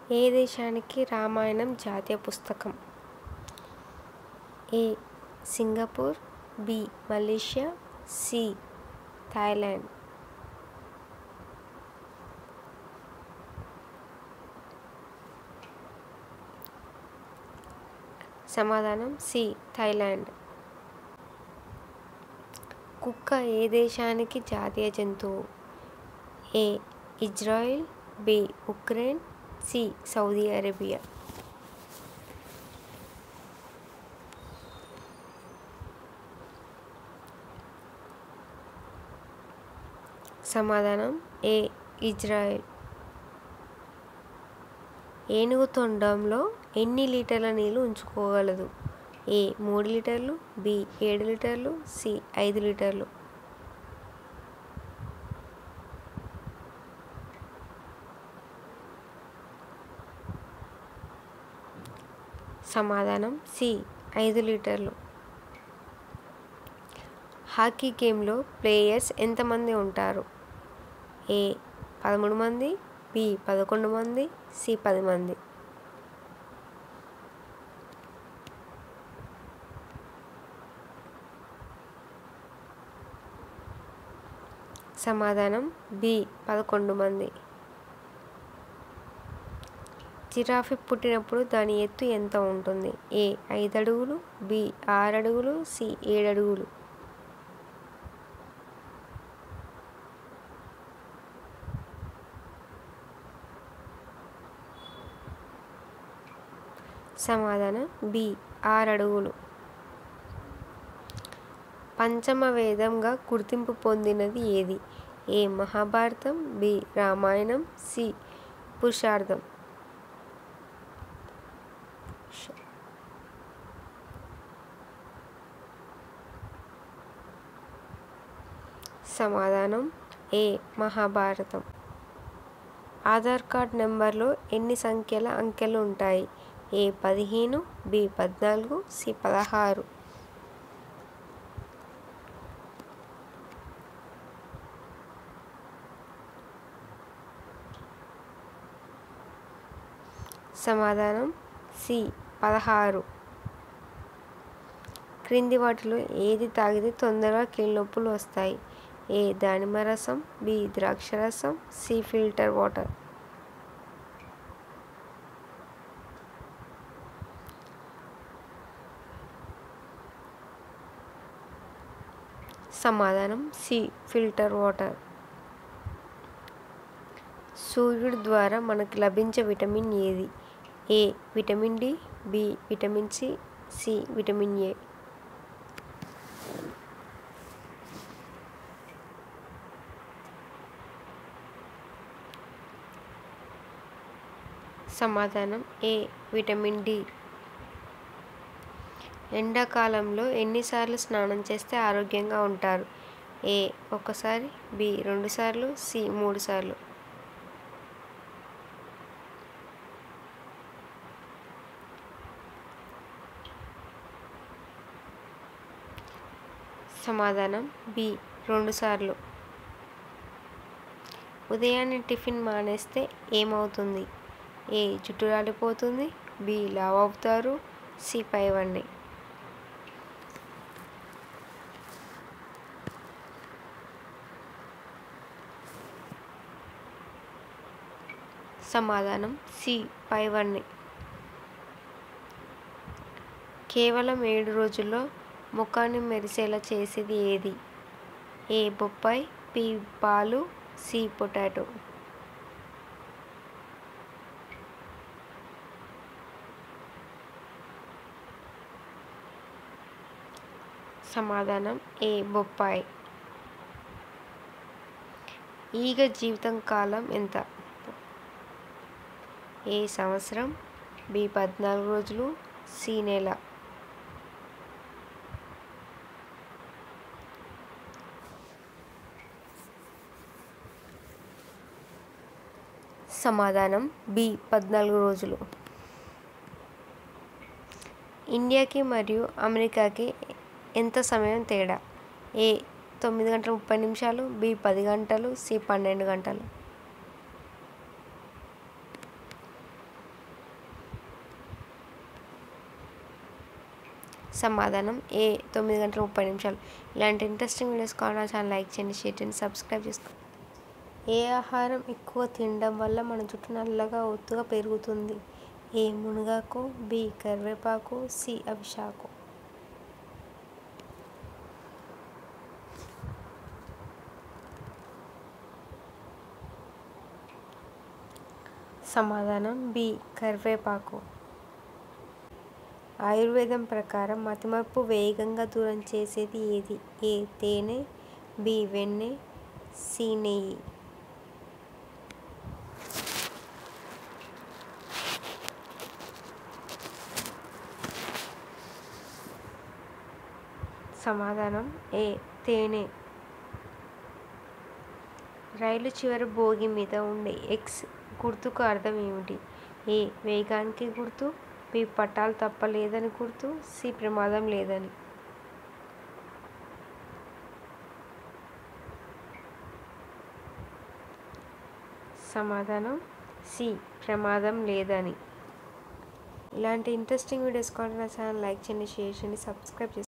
ఏ దేశానికి రామాయణం జాతీయ పుస్తకం? A. Singapore, B. Malaysia, C. Thailand. సమాధానం సి. థాయిలాండ్. కుక్క ఏ దేశానికి జాతీయ జంతువు? A. Israel, B. Ukraine, C. Saudi Arabia. సమాధానం ఏ. ఇజ్రాయిల్. ఏనుగు తొండంలో ఎన్ని లీటర్ల నీళ్లు ఉంచుకోగలదు? ఏ. 3 లీటర్లు, బి. 7 లీటర్లు, సి. 5 లీటర్లు. సమాధానం సి. 5 లీటర్లు. హాకీ గేమ్లో ప్లేయర్స్ ఎంతమంది ఉంటారు? ఏ. 13 మంది, బి. 11 మంది, సి. 10 మంది. సమాధానం బి. 11 మంది. జిరాఫీ పుట్టినప్పుడు దాని ఎత్తు ఎంత ఉంటుంది? ఏ. 5 అడుగులు, బి. 6 అడుగులు, సి. 7 అడుగులు. సమాధానం బి. 6 అడుగులు. పంచమ వేదంగా గుర్తింపు పొందినది ఏది? ఏ. మహాభారతం, బి. రామాయణం, సి. పురుషార్థం. సమాధానం ఏ. మహాభారతం. ఆధార్ కార్డ్ నెంబర్లో ఎన్ని సంఖ్యల అంకెలు ఉంటాయి? ఏ. 15, బి. 14, సి. 16. సమాధానం సి. 16. క్రింది వాటిలో ఏది తాగితే తొందరగా కీళ్ళనొప్పులు వస్తాయి? ఏ. దానిమ్మ రసం, బి. ద్రాక్ష రసం, సి. Filter water. సమాధానం సి. Filter water. సూర్యుడి ద్వారా మనకు లభించే విటమిన్ ఏది? A. Vitamin D, B. Vitamin C, C. Vitamin A. సమాధానం ఏ. Vitamin D. ఎండాకాలంలో ఎన్నిసార్లు స్నానం చేస్తే ఆరోగ్యంగా ఉంటారు? ఏ. 1 సారి, బి. 2 సార్లు, సి. 3 సార్లు. సమాధానం బి. 2 సార్లు. ఉదయాన్నే టిఫిన్ మానేస్తే ఏమవుతుంది? ఏ. జుట్టు రాలిపోతుంది, బి. లావు అవుతారు, సి. పైవండి. సమాధానం సి. పైవండి. కేవలం 7 రోజుల్లో ముఖాన్ని మెరిసేలా చేసేది ఏది? ఏ. బొప్పాయి, బి. పాలు, సి. పొటాటో. సమాధానం ఏ. బొప్పాయి. ఈగ జీవితం కాలం ఎంత? ఏ. సంవత్సరం, బి. 14 రోజులు, సి. నెల. సమాధానం బి. 14 రోజులు. ఇండియాకి మరియు అమెరికాకి ఎంత సమయం తేడా? ఏ. 9 గంటల 30 నిమిషాలు, బి. 10 గంటలు, సి. 12 గంటలు. సమాధానం ఏ 9 గంటల 30 నిమిషాలు. ఇలాంటి ఇంట్రెస్టింగ్ వీడియోస్ కావాలి నా ఛానల్ లైక్ చేయండి, షేర్ చేయండి, సబ్స్క్రైబ్ చేసుకోండి. ఏ ఆహారం ఎక్కువ తినడం వల్ల మన జుట్టు నల్లగా ఒత్తుగా పెరుగుతుంది? ఏ మునగాకు, బి కరివేపాకు, సి అవిశాకు. సమాధానం బి కరివేపాకు. ఆయుర్వేదం ప్రకారం మతిమరుపు వేగంగా దూరం చేసేది ఏది? ఏ తేనె, బి వెన్నె, సి నెయ్యి. సమాధానం ఏ తేనె. రైలు చివరి బోగి మీద ఉండే ఎక్స్ గుర్తుకు అర్థం ఏమిటి? ఏ వేగానికి గుర్తు, బి పట్టాలు తప్పలేదని గుర్తు, సి ప్రమాదం లేదని. సమాధానం సి ప్రమాదం లేదని. ఇలాంటి ఇంట్రెస్టింగ్ వీడియోస్ కావాలి నా ఛానల్ లైక్ చేయండి, షేర్ చేయండి, సబ్స్క్రైబ్ చేసుకోండి.